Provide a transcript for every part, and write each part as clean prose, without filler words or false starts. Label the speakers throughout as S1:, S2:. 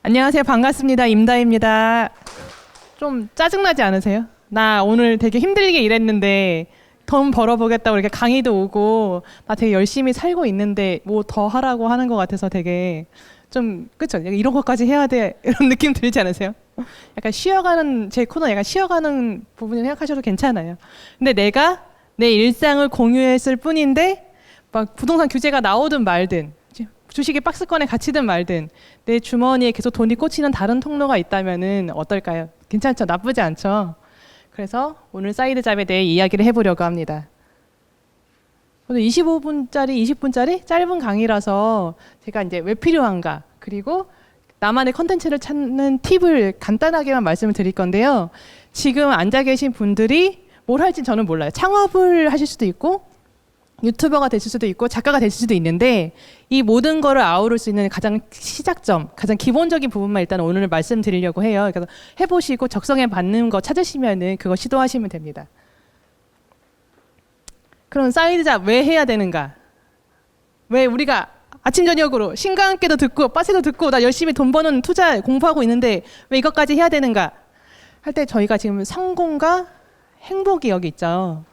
S1: 안녕하세요. 반갑습니다. 임다입니다. 좀 짜증나지 않으세요? 나 오늘 되게 힘들게 일했는데 돈 벌어보겠다고 이렇게 강의도 오고 나 되게 열심히 살고 있는데 뭐 더 하라고 하는 것 같아서 되게 좀 그쵸? 이런 것까지 해야 돼 이런 느낌 들지 않으세요? 약간 쉬어가는 제 코너 약간 쉬어가는 부분을 생각하셔도 괜찮아요. 근데 내가 내 일상을 공유했을 뿐인데 막 부동산 규제가 나오든 말든 주식이 박스권에 갇히든 말든 내 주머니에 계속 돈이 꽂히는 다른 통로가 있다면은 어떨까요? 괜찮죠? 나쁘지 않죠? 그래서 오늘 사이드 잡에 대해 이야기를 해보려고 합니다. 오늘 25분짜리, 20분짜리 짧은 강의라서 제가 이제 왜 필요한가 그리고 나만의 컨텐츠를 찾는 팁을 간단하게만 말씀을 드릴 건데요. 지금 앉아 계신 분들이 뭘 할지 저는 몰라요. 창업을 하실 수도 있고 유튜버가 되실 수도 있고 작가가 되실 수도 있는데 이 모든 거를 아우를 수 있는 가장 시작점, 가장 기본적인 부분만 일단 오늘 말씀드리려고 해요. 그래서 해보시고 적성에 맞는 거 찾으시면은 그거 시도하시면 됩니다. 그럼 사이드 잡 왜 해야 되는가? 왜 우리가 아침 저녁으로 신과 함께도 듣고 빠세도 듣고 나 열심히 돈 버는 투자 공부하고 있는데 왜 이것까지 해야 되는가? 할 때 저희가 지금 성공과 행복이 여기 있죠.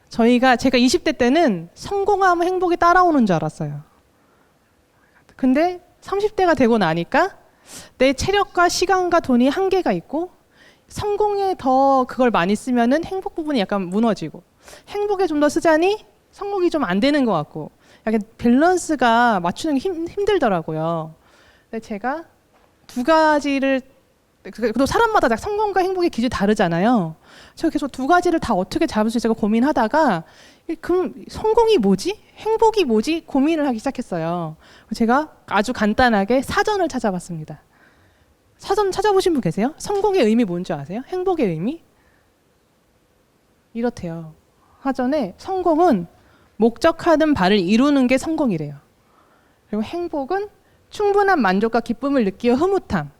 S1: 제가 20대 때는 성공하면 행복이 따라오는 줄 알았어요. 근데 30대가 되고 나니까 내 체력과 시간과 돈이 한계가 있고 성공에 더 그걸 많이 쓰면은 행복 부분이 약간 무너지고 행복에 좀 더 쓰자니 성공이 좀 안 되는 것 같고 약간 밸런스가 맞추는 게 힘들더라고요. 근데 제가 두 가지를 또 사람마다 성공과 행복의 기준이 다르잖아요. 제가 계속 두 가지를 다 어떻게 잡을 수 있을까 고민하다가 그럼 성공이 뭐지? 행복이 뭐지? 고민을 하기 시작했어요. 제가 아주 간단하게 사전을 찾아봤습니다. 사전 찾아보신 분 계세요? 성공의 의미 뭔지 아세요? 행복의 의미? 이렇대요. 사전에 성공은 목적하는 바를 이루는 게 성공이래요. 그리고 행복은 충분한 만족과 기쁨을 느끼어 흐뭇함.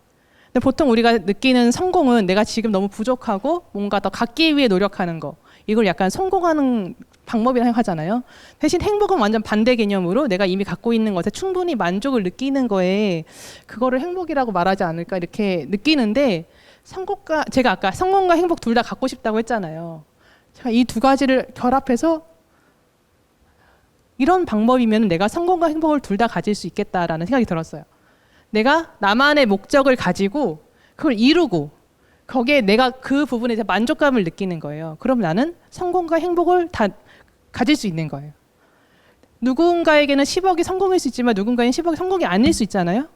S1: 근데 보통 우리가 느끼는 성공은 내가 지금 너무 부족하고 뭔가 더 갖기 위해 노력하는 거. 이걸 약간 성공하는 방법이라고 하잖아요. 대신 행복은 완전 반대 개념으로 내가 이미 갖고 있는 것에 충분히 만족을 느끼는 거에 그거를 행복이라고 말하지 않을까 이렇게 느끼는데 제가 아까 성공과 행복 둘 다 갖고 싶다고 했잖아요. 제가 이 두 가지를 결합해서 이런 방법이면 내가 성공과 행복을 둘 다 가질 수 있겠다라는 생각이 들었어요. 내가 나만의 목적을 가지고 그걸 이루고 거기에 내가 그 부분에 대해 만족감을 느끼는 거예요. 그럼 나는 성공과 행복을 다 가질 수 있는 거예요. 누군가에게는 10억이 성공일 수 있지만 누군가에게는 10억이 성공이 아닐 수 있잖아요.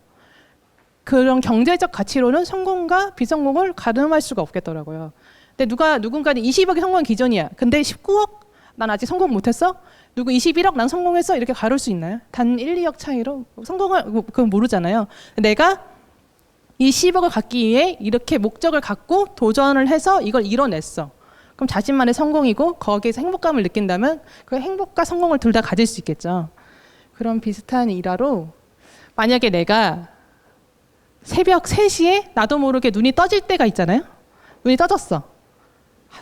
S1: 그런 경제적 가치로는 성공과 비성공을 가늠할 수가 없겠더라고요. 근데 누군가는 20억이 성공 기준이야. 근데 19억? 난 아직 성공 못했어? 누구 21억 난 성공했어? 이렇게 가를 수 있나요? 단 1, 2억 차이로 성공을 그건 모르잖아요. 내가 이 10억을 갖기 위해 이렇게 목적을 갖고 도전을 해서 이걸 이뤄냈어. 그럼 자신만의 성공이고 거기에서 행복감을 느낀다면 그 행복과 성공을 둘 다 가질 수 있겠죠. 그런 비슷한 일화로 만약에 내가 새벽 3시에 나도 모르게 눈이 떠질 때가 있잖아요. 눈이 떠졌어.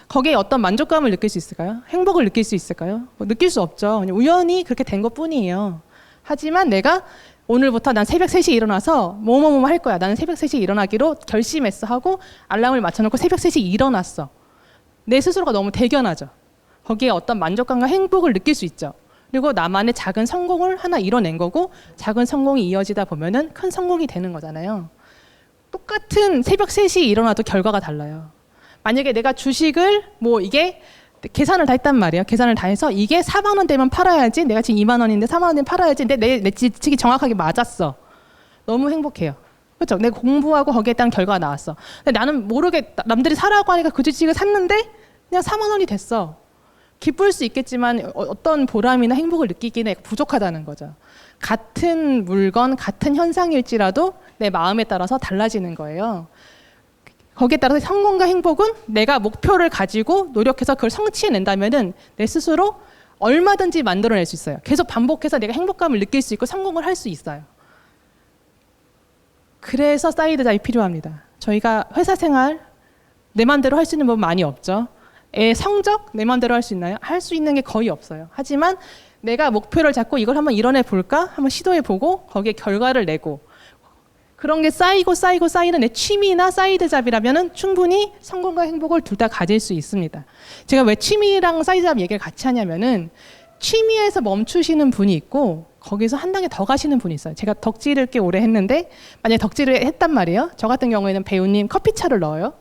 S1: 거기에 어떤 만족감을 느낄 수 있을까요? 행복을 느낄 수 있을까요? 느낄 수 없죠. 그냥 우연히 그렇게 된 것뿐이에요. 하지만 내가 오늘부터 난 새벽 3시에 일어나서 뭐뭐뭐 할 거야. 나는 새벽 3시에 일어나기로 결심했어 하고 알람을 맞춰놓고 새벽 3시에 일어났어. 내 스스로가 너무 대견하죠. 거기에 어떤 만족감과 행복을 느낄 수 있죠. 그리고 나만의 작은 성공을 하나 이뤄낸 거고 작은 성공이 이어지다 보면은 큰 성공이 되는 거잖아요. 똑같은 새벽 3시에 일어나도 결과가 달라요. 만약에 내가 주식을 이게 계산을 다 했단 말이에요. 계산을 다 해서 이게 4만 원 되면 팔아야지. 내가 지금 2만 원인데 4만 원 되면 팔아야지. 근데 내 예측이 정확하게 맞았어. 너무 행복해요. 그렇죠? 내가 공부하고 거기에 따른 결과가 나왔어. 근데 나는 모르게 남들이 사라고 하니까 그 주식을 샀는데 그냥 4만 원이 됐어. 기쁠 수 있겠지만 어떤 보람이나 행복을 느끼기는 부족하다는 거죠. 같은 물건, 같은 현상일지라도 내 마음에 따라서 달라지는 거예요. 거기에 따라서 성공과 행복은 내가 목표를 가지고 노력해서 그걸 성취해낸다면은 내 스스로 얼마든지 만들어낼 수 있어요. 계속 반복해서 내가 행복감을 느낄 수 있고 성공을 할 수 있어요. 그래서 사이드 잡이 필요합니다. 저희가 회사 생활 내 맘대로 할 수 있는 법은 많이 없죠. 성적 내 맘대로 할 수 있나요? 할 수 있는 게 거의 없어요. 하지만 내가 목표를 잡고 이걸 한번 이뤄내 볼까? 한번 시도해 보고 거기에 결과를 내고 그런 게 쌓이고 쌓이고 쌓이는 내 취미나 사이드 잡이라면은 충분히 성공과 행복을 둘 다 가질 수 있습니다. 제가 왜 취미랑 사이드 잡 얘기를 같이 하냐면은 취미에서 멈추시는 분이 있고 거기서 한 단계 더 가시는 분이 있어요. 제가 덕질을 꽤 오래 했는데 만약에 덕질을 했단 말이에요. 저 같은 경우에는 배우님 커피차를 넣어요.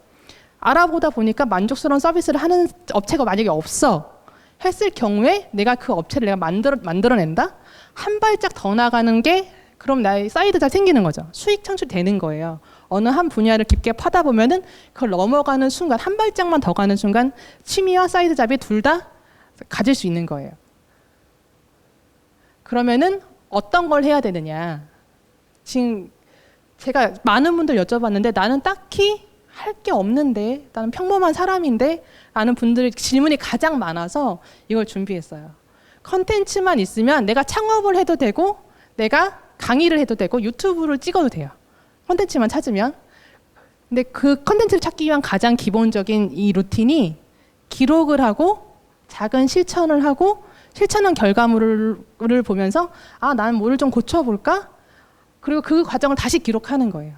S1: 알아보다 보니까 만족스러운 서비스를 하는 업체가 만약에 없어 했을 경우에 내가 그 업체를 내가 만들어낸다? 한 발짝 더 나가는 게 그럼 나의 사이드가 생기는 거죠. 수익 창출되는 거예요. 어느 한 분야를 깊게 파다 보면은 그걸 넘어가는 순간 한 발짝만 더 가는 순간 취미와 사이드 잡이 둘 다 가질 수 있는 거예요. 그러면은 어떤 걸 해야 되느냐. 지금 제가 많은 분들 여쭤봤는데 나는 딱히 할 게 없는데 나는 평범한 사람인데 라는 분들 질문이 가장 많아서 이걸 준비했어요. 컨텐츠만 있으면 내가 창업을 해도 되고 내가 강의를 해도 되고 유튜브를 찍어도 돼요. 컨텐츠만 찾으면. 근데 그 컨텐츠를 찾기 위한 가장 기본적인 이 루틴이 기록을 하고 작은 실천을 하고 실천한 결과물을 보면서 아, 나는 뭐를 좀 고쳐볼까? 그리고 그 과정을 다시 기록하는 거예요.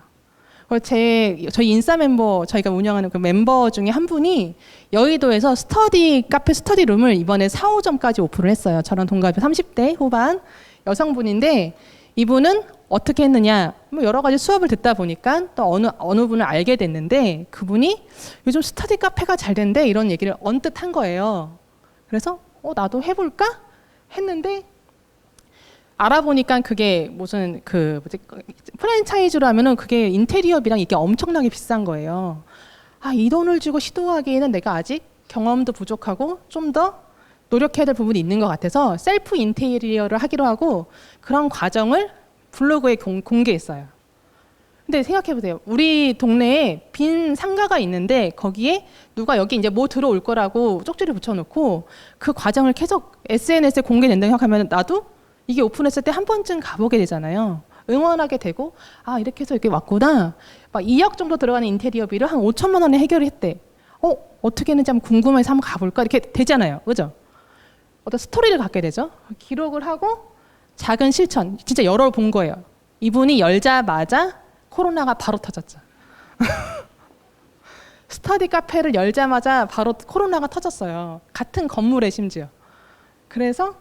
S1: 저희 인싸 멤버, 저희가 운영하는 그 멤버 중에 한 분이 여의도에서 카페 스터디룸을 이번에 4, 5점까지 오픈을 했어요. 저랑 동갑이 30대 후반 여성분인데 이분은 어떻게 했느냐, 뭐 여러 가지 수업을 듣다 보니까 또 어느 분을 알게 됐는데 그분이 요즘 스터디 카페가 잘 된대 이런 얘기를 언뜻 한 거예요. 그래서 나도 해볼까? 했는데 알아보니까 그게 무슨 프랜차이즈로 하면은 그게 인테리어비랑 이게 엄청나게 비싼 거예요. 아, 이 돈을 주고 시도하기에는 내가 아직 경험도 부족하고 좀 더 노력해야 될 부분이 있는 것 같아서 셀프 인테리어를 하기로 하고 그런 과정을 블로그에 공개했어요. 근데 생각해보세요. 우리 동네에 빈 상가가 있는데 거기에 누가 여기 이제 뭐 들어올 거라고 쪽지를 붙여놓고 그 과정을 계속 SNS에 공개된다고 생각하면 나도 이게 오픈했을 때 한 번쯤 가보게 되잖아요. 응원하게 되고 아, 이렇게 해서 이렇게 왔구나. 막 2억 정도 들어가는 인테리어비를 한 5천만 원에 해결을 했대. 어떻게 했는지 한번 궁금해서 한번 가볼까? 이렇게 되잖아요. 그죠? 어떤 스토리를 갖게 되죠. 기록을 하고 작은 실천, 진짜 열어본 거예요. 이분이 열자마자 코로나가 바로 터졌죠. 스터디 카페를 열자마자 바로 코로나가 터졌어요. 같은 건물에 심지어. 그래서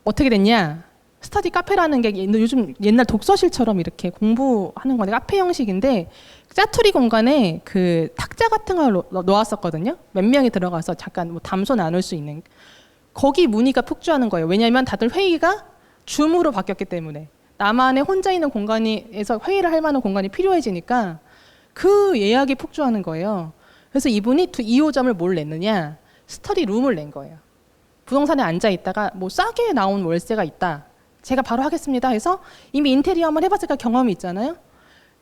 S1: 어떻게 됐냐? 스터디 카페라는 게 요즘 옛날 독서실처럼 이렇게 공부하는 건데 카페 형식인데 짜투리 공간에 그 탁자 같은 걸 놓았었거든요. 몇 명이 들어가서 잠깐 뭐 담소 나눌 수 있는. 거기 문의가 폭주하는 거예요. 왜냐하면 다들 회의가 줌으로 바뀌었기 때문에 나만의 혼자 있는 공간에서 회의를 할 만한 공간이 필요해지니까 그 예약이 폭주하는 거예요. 그래서 이분이 2호점을 뭘 냈느냐? 스터디 룸을 낸 거예요. 부동산에 앉아 있다가 뭐 싸게 나온 월세가 있다. 제가 바로 하겠습니다 해서 이미 인테리어만 해봤으니까 경험이 있잖아요.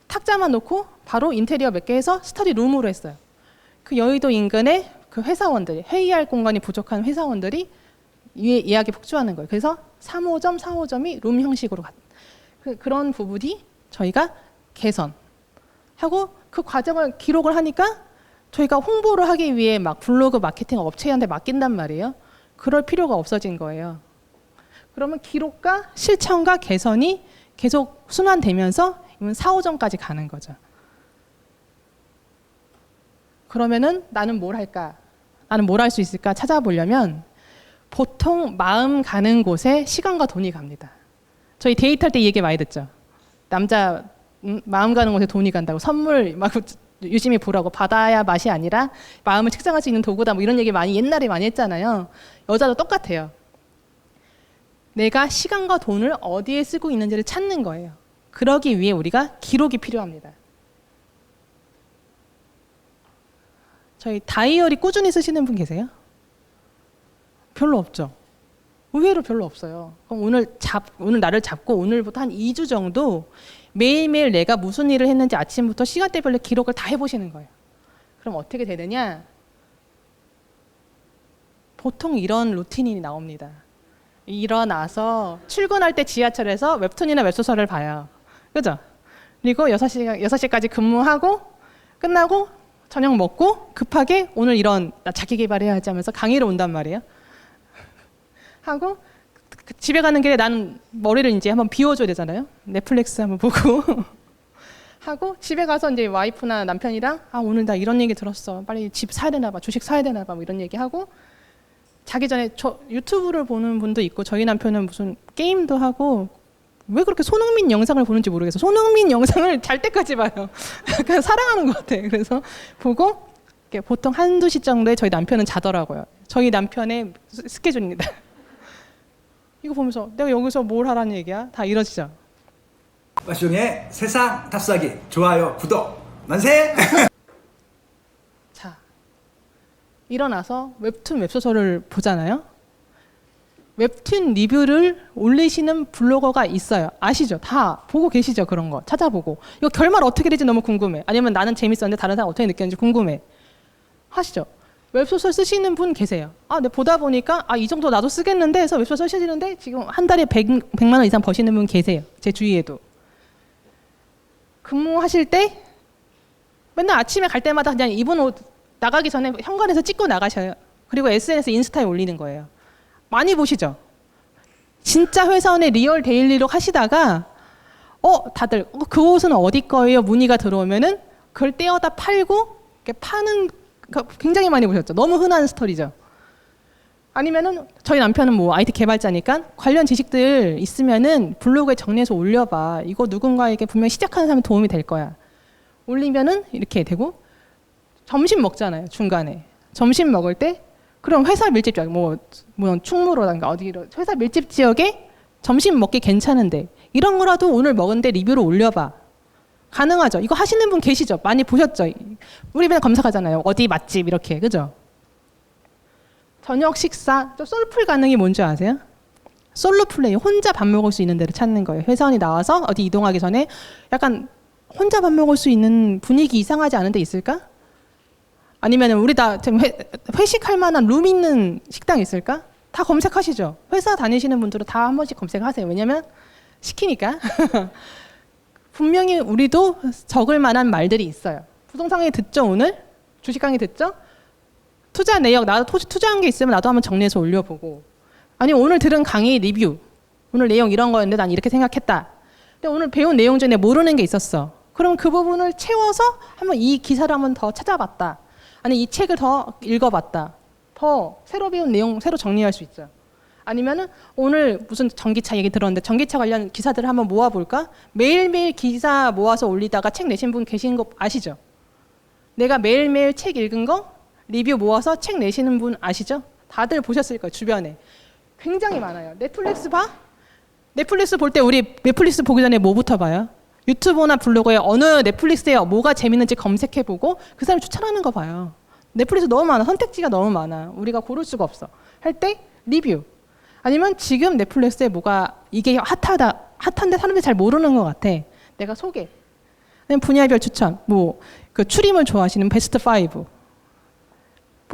S1: 탁자만 놓고 바로 인테리어 몇 개 해서 스터디 룸으로 했어요. 그 여의도 인근에 그 회사원들이 회의할 공간이 부족한 회사원들이 예약이 폭주하는 거예요. 그래서 3호점, 4호점이 룸 형식으로 그런 부분이 저희가 개선하고 그 과정을 기록을 하니까 저희가 홍보를 하기 위해 막 블로그 마케팅 업체한테 맡긴단 말이에요. 그럴 필요가 없어진 거예요. 그러면 기록과 실천과 개선이 계속 순환되면서 4, 5점까지 가는 거죠. 그러면은 나는 뭘 할까? 나는 뭘 할 수 있을까 찾아보려면 보통 마음 가는 곳에 시간과 돈이 갑니다. 저희 데이트할 때 이 얘기 많이 듣죠. 남자 마음 가는 곳에 돈이 간다고 선물 막 유심히 보라고 받아야 맛이 아니라 마음을 측정할 수 있는 도구다 뭐 이런 얘기 옛날에 많이 했잖아요. 여자도 똑같아요. 내가 시간과 돈을 어디에 쓰고 있는지를 찾는 거예요. 그러기 위해 우리가 기록이 필요합니다. 저희 다이어리 꾸준히 쓰시는 분 계세요? 별로 없죠. 의외로 별로 없어요. 그럼 오늘 날을 잡고 오늘부터 한 2주 정도 매일매일 내가 무슨 일을 했는지 아침부터 시간대별로 기록을 다 해보시는 거예요. 그럼 어떻게 되느냐? 보통 이런 루틴이 나옵니다. 일어나서 출근할 때 지하철에서 웹툰이나 웹소설을 봐요. 그죠? 그리고 6시까지 근무하고 끝나고 저녁 먹고 급하게 오늘 나 자기 개발해야지 하면서 강의를 온단 말이에요. 하고 집에 가는 길에 나는 머리를 이제 한번 비워줘야 되잖아요. 넷플릭스 한번 보고 하고 집에 가서 이제 와이프나 남편이랑 아 오늘 나 이런 얘기 들었어. 빨리 집 사야 되나 봐. 주식 사야 되나 봐. 뭐 이런 얘기하고 자기 전에 저 유튜브를 보는 분도 있고 저희 남편은 무슨 게임도 하고 왜 그렇게 손흥민 영상을 보는지 모르겠어. 손흥민 영상을 잘 때까지 봐요. 약간 사랑하는 것 같아. 그래서 보고 보통 한두 시 정도에 저희 남편은 자더라고요. 저희 남편의 스케줄입니다. 이거 보면서 내가 여기서 뭘 하라는 얘기야? 다 이러시죠.
S2: 마시용의 세상 탑사기 좋아요 구독 만세.
S1: 자, 일어나서 웹툰 웹소설을 보잖아요. 웹툰 리뷰를 올리시는 블로거가 있어요. 아시죠? 다 보고 계시죠? 그런 거 찾아보고 이거 결말 어떻게 될지 너무 궁금해. 아니면 나는 재밌었는데 다른 사람 어떻게 느꼈는지 궁금해. 하시죠? 웹소설 쓰시는 분 계세요. 아, 근데 보다 보니까 아, 이 정도 나도 쓰겠는데 해서 웹소설 쓰시는데 지금 한 달에 100만 원 이상 버시는 분 계세요. 제 주위에도. 근무하실 때 맨날 아침에 갈 때마다 그냥 입은 옷 나가기 전에 현관에서 찍고 나가셔요. 그리고 SNS 인스타에 올리는 거예요. 많이 보시죠? 진짜 회사원의 리얼 데일리로 하시다가 다들 그 옷은 어디 거예요? 문의가 들어오면은 그걸 떼어다 팔고 이렇게 파는 거 굉장히 많이 보셨죠? 너무 흔한 스토리죠. 아니면은 저희 남편은 뭐 IT 개발자니까 관련 지식들 있으면은 블로그에 정리해서 올려봐. 이거 누군가에게 분명 시작하는 사람이 도움이 될 거야. 올리면은 이렇게 되고 점심 먹잖아요. 중간에 점심 먹을 때 그럼 회사 밀집 지역 뭐 충무로든가 어디로 회사 밀집 지역에 점심 먹기 괜찮은데 이런 거라도 오늘 먹은데 리뷰로 올려봐. 가능하죠. 이거 하시는 분 계시죠? 많이 보셨죠? 우리 맨날 검색하잖아요. 어디 맛집 이렇게 그죠? 저녁 식사, 솔플 가능이 뭔지 아세요? 솔로 플레이, 혼자 밥 먹을 수 있는 데를 찾는 거예요. 회사원이 나와서 어디 이동하기 전에 약간 혼자 밥 먹을 수 있는 분위기 이상하지 않은 데 있을까? 아니면 우리 다 회식할 만한 룸 있는 식당 있을까? 다 검색하시죠. 회사 다니시는 분들은 다 한 번씩 검색하세요. 왜냐면 시키니까. 분명히 우리도 적을 만한 말들이 있어요. 부동산 강의 듣죠 오늘? 주식 강의 듣죠? 투자 내역 나도 투자한 게 있으면 나도 한번 정리해서 올려보고 아니 오늘 들은 강의 리뷰 오늘 내용 이런 거였는데 난 이렇게 생각했다. 근데 오늘 배운 내용 중에 모르는 게 있었어. 그럼 그 부분을 채워서 한번 이 기사를 한번 더 찾아봤다. 아니 이 책을 더 읽어봤다. 더 새로 배운 내용 새로 정리할 수 있어요. 아니면은 오늘 무슨 전기차 얘기 들었는데 전기차 관련 기사들을 한번 모아볼까? 매일매일 기사 모아서 올리다가 책 내신 분 계신 거 아시죠? 내가 매일매일 책 읽은 거 리뷰 모아서 책 내시는 분 아시죠? 다들 보셨을 거예요. 주변에. 굉장히 많아요. 넷플릭스 봐? 넷플릭스 볼 때 우리 넷플릭스 보기 전에 뭐부터 봐요? 유튜브나 블로그에 어느 넷플릭스에 뭐가 재밌는지 검색해보고 그 사람이 추천하는 거 봐요. 넷플릭스 너무 많아. 선택지가 너무 많아. 우리가 고를 수가 없어. 할 때 리뷰. 아니면 지금 넷플릭스에 뭐가 이게 핫한데 사람들이 잘 모르는 것 같아. 내가 소개. 아니면 분야별 추천. 뭐 그 추림을 좋아하시는 베스트 5.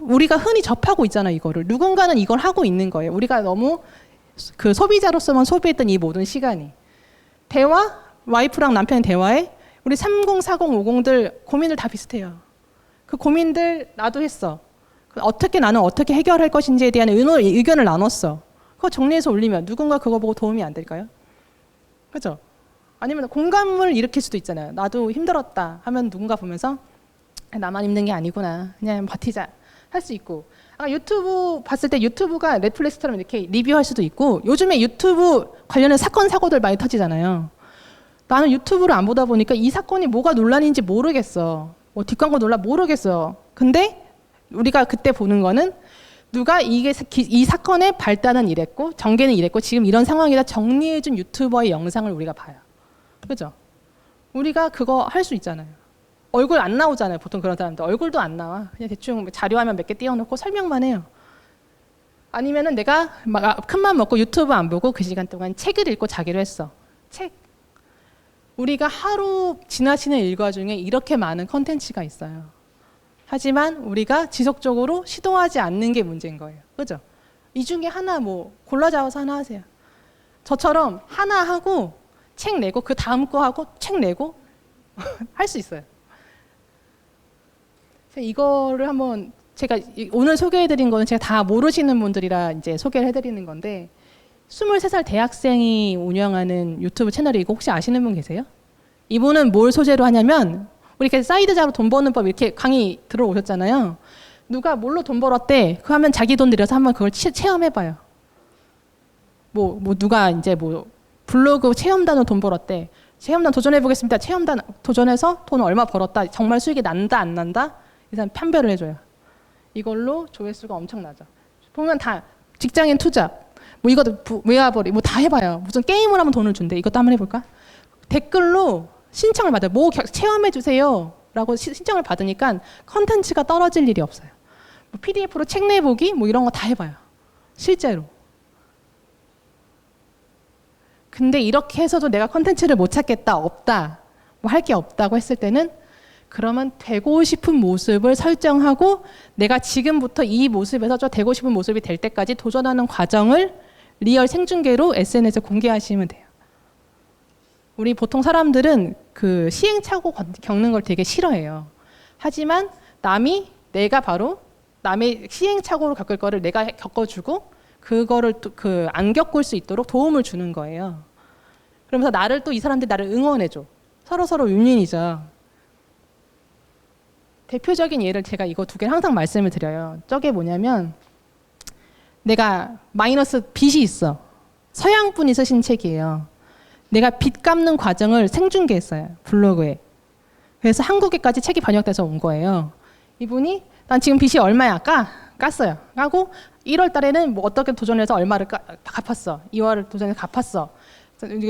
S1: 우리가 흔히 접하고 있잖아 이거를. 누군가는 이걸 하고 있는 거예요. 우리가 너무 그 소비자로서만 소비했던 이 모든 시간이. 대화, 와이프랑 남편 대화에 우리 30, 40, 50들 고민들 다 비슷해요. 그 고민들 나도 했어. 어떻게 나는 어떻게 해결할 것인지에 대한 의견을 나눴어. 그거 정리해서 올리면 누군가 그거 보고 도움이 안 될까요? 그죠? 아니면 공감을 일으킬 수도 있잖아요. 나도 힘들었다 하면 누군가 보면서 나만 힘든 게 아니구나. 그냥 버티자. 할 수 있고. 아까 유튜브 봤을 때 유튜브가 넷플릭스처럼 이렇게 리뷰할 수도 있고 요즘에 유튜브 관련된 사건 사고들 많이 터지잖아요. 나는 유튜브를 안 보다 보니까 이 사건이 뭐가 논란인지 모르겠어. 뭐 뒷광고 논란 모르겠어. 근데 우리가 그때 보는 거는 누가 이 사건의 발단은 이랬고 전개는 이랬고 지금 이런 상황이다 정리해준 유튜버의 영상을 우리가 봐요. 그죠? 우리가 그거 할 수 있잖아요. 얼굴 안 나오잖아요. 보통 그런 사람들 얼굴도 안 나와. 그냥 대충 자료화면 몇 개 띄워놓고 설명만 해요. 아니면은 내가 막 큰맘 먹고 유튜브 안 보고 그 시간 동안 책을 읽고 자기로 했어. 책. 우리가 하루 지나치는 일과 중에 이렇게 많은 컨텐츠가 있어요. 하지만 우리가 지속적으로 시도하지 않는 게 문제인 거예요. 그죠? 이 중에 하나 뭐 골라 잡아서 하나 하세요. 저처럼 하나 하고 책 내고 그 다음 거 하고 책 내고 할 수 있어요. 이거를 한번 제가 오늘 소개해드린 거는 제가 다 모르시는 분들이라 이제 소개를 해드리는 건데 23살 대학생이 운영하는 유튜브 채널이 이거 혹시 아시는 분 계세요? 이분은 뭘 소재로 하냐면 우리 이렇게 사이드 잡으로 돈 버는 법 이렇게 강의 들어오셨잖아요. 누가 뭘로 돈 벌었대. 그 하면 자기 돈 들여서 한번 그걸 체험해봐요. 뭐 누가 이제 뭐 블로그 체험단으로 돈 벌었대. 체험단 도전해보겠습니다. 체험단 도전해서 돈 얼마 벌었다. 정말 수익이 난다 안 난다? 이 사람 판별을 해줘요. 이걸로 조회수가 엄청나죠. 보면 다 직장인 투자, 뭐 이것도 외화벌이 뭐 다 해봐요. 무슨 게임을 하면 돈을 준대. 이것도 한번 해볼까? 댓글로 신청을 받아요. 뭐 체험해주세요 라고 신청을 받으니까 컨텐츠가 떨어질 일이 없어요. 뭐 PDF로 책 내보기 뭐 이런 거 다 해봐요. 실제로. 근데 이렇게 해서도 내가 컨텐츠를 못 찾겠다, 없다, 뭐 할 게 없다고 했을 때는 그러면 되고 싶은 모습을 설정하고 내가 지금부터 이 모습에서 저 되고 싶은 모습이 될 때까지 도전하는 과정을 리얼 생중계로 SNS에 공개하시면 돼요. 우리 보통 사람들은 그 시행착오 겪는 걸 되게 싫어해요. 하지만 내가 바로 남의 시행착오를 겪을 거를 내가 겪어주고 그거를 또 안 겪을 수 있도록 도움을 주는 거예요. 그러면서 또 이 사람들이 나를 응원해줘. 서로 윈윈이죠. 대표적인 예를 제가 이거 두 개를 항상 말씀을 드려요. 저게 뭐냐면 내가 마이너스 빚이 있어. 서양 분이 쓰신 책이에요. 내가 빚 갚는 과정을 생중계했어요. 블로그에. 그래서 한국에까지 책이 번역돼서 온 거예요. 이분이 난 지금 빚이 얼마야? 깠어요. 까고 1월 달에는 뭐 어떻게 도전해서 얼마를 갚았어. 2월 도전해서 갚았어.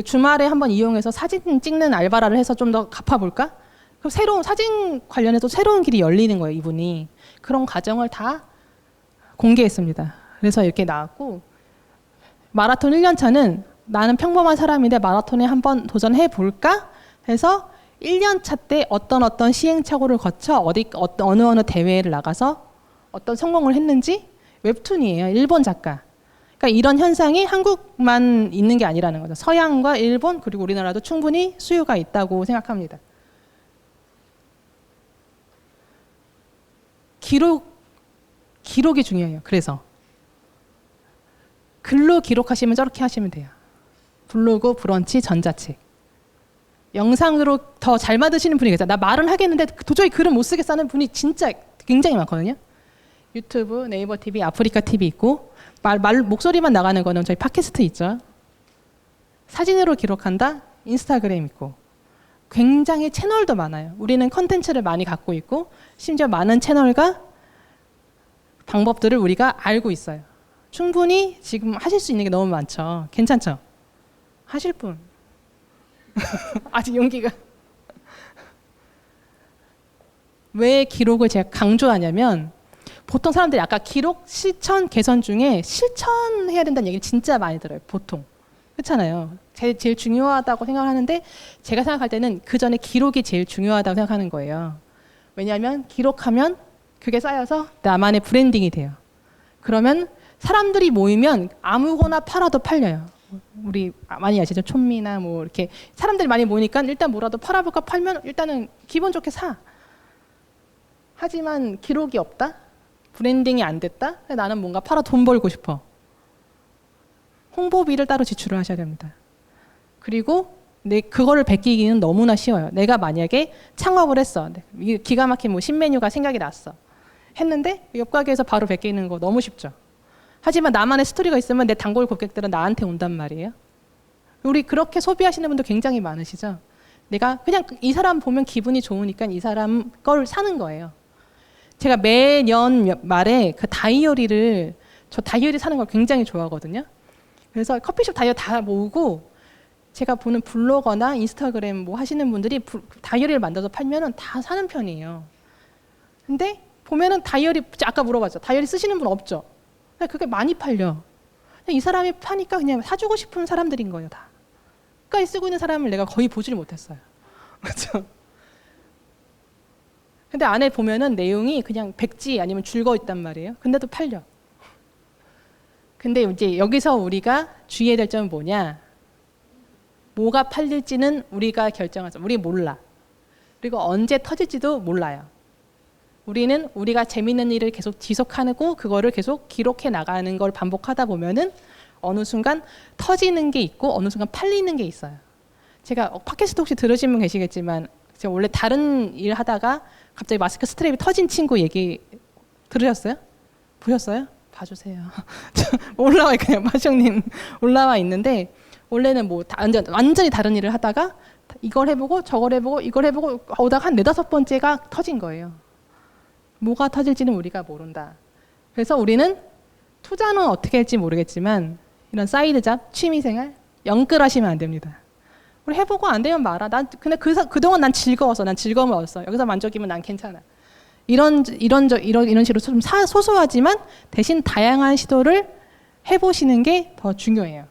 S1: 주말에 한번 이용해서 사진 찍는 알바를 해서 좀 더 갚아볼까? 그럼 새로운 사진 관련해서 새로운 길이 열리는 거예요. 이분이. 그런 과정을 다 공개했습니다. 그래서 이렇게 나왔고 마라톤 1년 차는 나는 평범한 사람인데 마라톤에 한번 도전해볼까? 해서 1년 차 때 어떤 시행착오를 거쳐 어느 대회를 나가서 어떤 성공을 했는지 웹툰이에요. 일본 작가. 그러니까 이런 현상이 한국만 있는 게 아니라는 거죠. 서양과 일본 그리고 우리나라도 충분히 수요가 있다고 생각합니다. 기록이 중요해요. 그래서 글로 기록하시면 저렇게 하시면 돼요. 블로그, 브런치, 전자책. 영상으로 더 잘 만드시는 분이 계세요. 나 말은 하겠는데 도저히 글은 못 쓰겠어 하는 분이 진짜 굉장히 많거든요. 유튜브, 네이버 TV, 아프리카 TV 있고 목소리만 나가는 거는 저희 팟캐스트 있죠. 사진으로 기록한다, 인스타그램 있고 굉장히 채널도 많아요. 우리는 컨텐츠를 많이 갖고 있고 심지어 많은 채널과 방법들을 우리가 알고 있어요. 충분히 지금 하실 수 있는 게 너무 많죠. 괜찮죠? 하실 분. 아직 용기가. 왜 기록을 제가 강조하냐면 보통 사람들이 아까 기록, 실천, 개선 중에 실천해야 된다는 얘기를 진짜 많이 들어요. 보통. 그렇잖아요. 제일 중요하다고 생각하는데 제가 생각할 때는 그 전에 기록이 제일 중요하다고 생각하는 거예요. 왜냐하면 기록하면 그게 쌓여서 나만의 브랜딩이 돼요. 그러면 사람들이 모이면 아무거나 팔아도 팔려요. 우리 많이 아시죠? 촌미나 뭐 이렇게 사람들이 많이 모이니까 일단 뭐라도 팔아볼까 팔면 일단은 기분 좋게 사. 하지만 기록이 없다? 브랜딩이 안 됐다? 나는 뭔가 팔아 돈 벌고 싶어. 홍보비를 따로 지출을 하셔야 됩니다. 그리고 그거를 베끼기는 너무나 쉬워요. 내가 만약에 창업을 했어. 기가 막힌 뭐 신메뉴가 생각이 났어. 했는데 옆 가게에서 바로 베끼는 거 너무 쉽죠. 하지만 나만의 스토리가 있으면 내 단골 고객들은 나한테 온단 말이에요. 우리 그렇게 소비하시는 분도 굉장히 많으시죠. 내가 그냥 이 사람 보면 기분이 좋으니까 이 사람 걸 사는 거예요. 제가 매년 말에 그 저 다이어리 사는 걸 굉장히 좋아하거든요. 그래서 커피숍 다이어리 다 모으고 제가 보는 블로거나 인스타그램 뭐 하시는 분들이 다이어리를 만들어서 팔면은 다 사는 편이에요. 근데 보면은 아까 물어봤죠. 다이어리 쓰시는 분 없죠? 그게 많이 팔려. 이 사람이 파니까 그냥 사주고 싶은 사람들인 거예요, 다. 끝까지 쓰고 있는 사람을 내가 거의 보질 못했어요. 그렇죠? 근데 안에 보면은 내용이 그냥 백지 아니면 줄거 있단 말이에요. 근데도 팔려. 근데 이제 여기서 우리가 주의해야 될 점은 뭐냐? 뭐가 팔릴지는 우리가 결정하죠. 우리 몰라. 그리고 언제 터질지도 몰라요. 우리는 우리가 재밌는 일을 계속 지속하고 그거를 계속 기록해 나가는 걸 반복하다 보면은 어느 순간 터지는 게 있고 어느 순간 팔리는 게 있어요. 제가 팟캐스트 혹시 들으신 분 계시겠지만 제가 원래 다른 일 하다가 갑자기 마스크 스트랩이 터진 친구 얘기 들으셨어요? 보셨어요? 봐주세요. 올라와 있어요. 마시형님 올라와 있는데 원래는 뭐 완전히 다른 일을 하다가 이걸 해보고 저걸 해보고 이걸 해보고 오다가 한 4-5번째가 터진 거예요. 뭐가 터질지는 우리가 모른다. 그래서 우리는 투자는 어떻게 할지 모르겠지만 이런 사이드 잡, 취미생활 영끌하시면 안 됩니다. 우리 해보고 안 되면 말아. 근데 그동안 난 즐거워서 난 즐거움을 얻었어. 여기서 만족이면 난 괜찮아. 이런 식으로 좀 소소하지만 대신 다양한 시도를 해보시는 게 더 중요해요.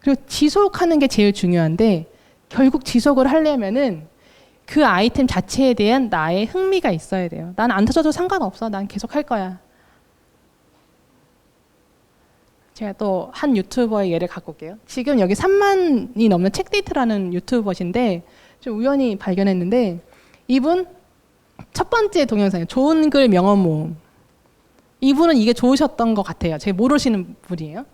S1: 그리고 지속하는 게 제일 중요한데 결국 지속을 하려면은 그 아이템 자체에 대한 나의 흥미가 있어야 돼요. 난 안 터져도 상관없어. 난 계속 할 거야. 제가 또 한 유튜버의 예를 갖고 올게요. 지금 여기 3만이 넘는 책데이트라는 유튜버신데 좀 우연히 발견했는데 이분 첫 번째 동영상이에요. 좋은 글 명언 모음. 이분은 이게 좋으셨던 것 같아요. 제가 모르시는 분이에요.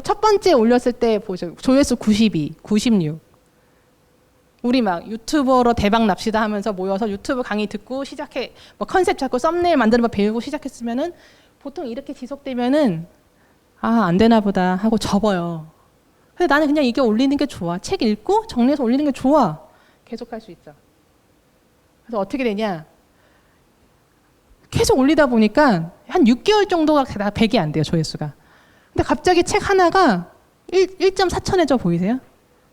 S1: 첫 번째 올렸을 때 보죠. 조회수 92, 96. 우리 막 유튜버로 대박 납시다 하면서 모여서 유튜브 강의 듣고 시작해 뭐 컨셉 잡고 썸네일 만드는 거 배우고 시작했으면은 보통 이렇게 지속되면은 안 되나 보다 하고 접어요. 근데 나는 그냥 이게 올리는 게 좋아. 책 읽고 정리해서 올리는 게 좋아. 계속 할 수 있죠. 그래서 어떻게 되냐? 계속 올리다 보니까 한 6개월 정도가 다 100이 안 돼요, 조회수가. 근데 갑자기 책 하나가 1.4천회죠, 보이세요?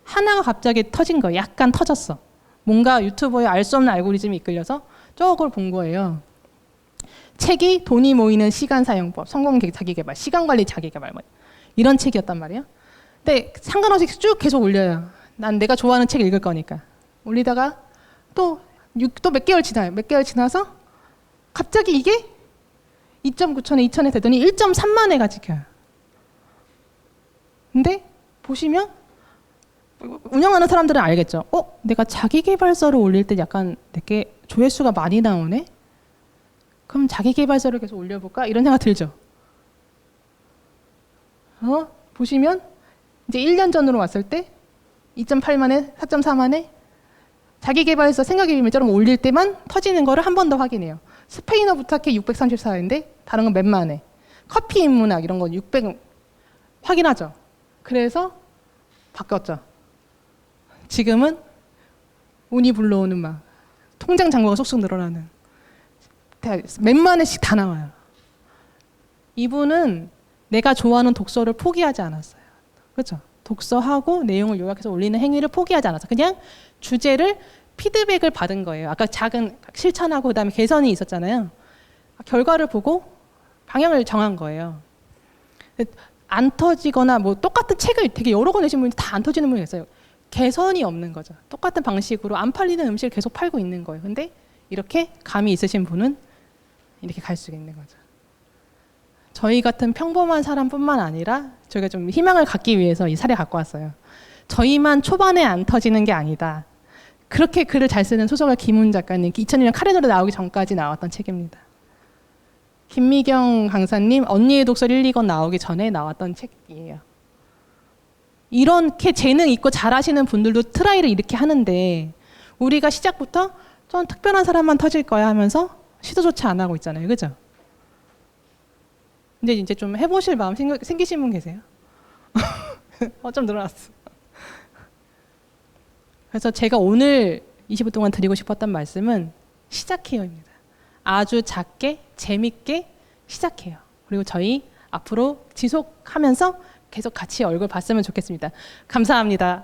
S1: 하나가 갑자기 터진 거예요. 약간 터졌어. 뭔가 유튜버의 알 수 없는 알고리즘이 이끌려서 저걸 본 거예요. 책이 돈이 모이는 시간 사용법, 성공 자기개발, 시간 관리 자기개발 뭐 이런 책이었단 말이에요. 근데 상관없이 쭉 계속 올려요. 난 내가 좋아하는 책 읽을 거니까. 올리다가 또 몇 개월 지나요. 몇 개월 지나서 갑자기 이게 2.9천회, 2천회 되더니 1.3만 회가 찍혀요. 근데 보시면 운영하는 사람들은 알겠죠. 내가 자기계발서를 올릴 때 약간 내게 조회수가 많이 나오네? 그럼 자기계발서를 계속 올려볼까? 이런 생각 들죠. 보시면 이제 1년 전으로 왔을 때 2.8만 회, 4.4만 회 자기계발서 생각의 비밀처럼 올릴 때만 터지는 거를 한 번 더 확인해요. 스페인어 부탁해 634회인데 다른 건 몇만 회. 커피 인문학 이런 건 600 확인하죠. 그래서 바뀌었죠. 지금은 운이 불러오는 막 통장 잔고가 쏙쏙 늘어나는 몇만 회씩 다 나와요. 이분은 내가 좋아하는 독서를 포기하지 않았어요. 그렇죠? 독서하고 내용을 요약해서 올리는 행위를 포기하지 않았어요. 그냥 주제를 피드백을 받은 거예요. 아까 작은 실천하고 그다음에 개선이 있었잖아요. 결과를 보고 방향을 정한 거예요. 안 터지거나 뭐 똑같은 책을 되게 여러 권 내신 분이 다 안 터지는 분이 있어요. 개선이 없는 거죠. 똑같은 방식으로 안 팔리는 음식을 계속 팔고 있는 거예요. 근데 이렇게 감이 있으신 분은 이렇게 갈 수가 있는 거죠. 저희 같은 평범한 사람뿐만 아니라 저희가 좀 희망을 갖기 위해서 이 사례 갖고 왔어요. 저희만 초반에 안 터지는 게 아니다. 그렇게 글을 잘 쓰는 소설가 김훈 작가님 2001년 카레노래 나오기 전까지 나왔던 책입니다. 김미경 강사님 언니의 독설 1, 2권 나오기 전에 나왔던 책이에요. 이렇게 재능 있고 잘하시는 분들도 트라이를 이렇게 하는데 우리가 시작부터 좀 특별한 사람만 터질 거야 하면서 시도조차 안 하고 있잖아요. 그죠? 이제 좀 해보실 마음 생기신 분 계세요? 좀 늘어났어. 그래서 제가 오늘 20분 동안 드리고 싶었던 말씀은 시작해요입니다. 아주 작게 재밌게 시작해요. 그리고 저희 앞으로 지속하면서 계속 같이 얼굴 봤으면 좋겠습니다. 감사합니다.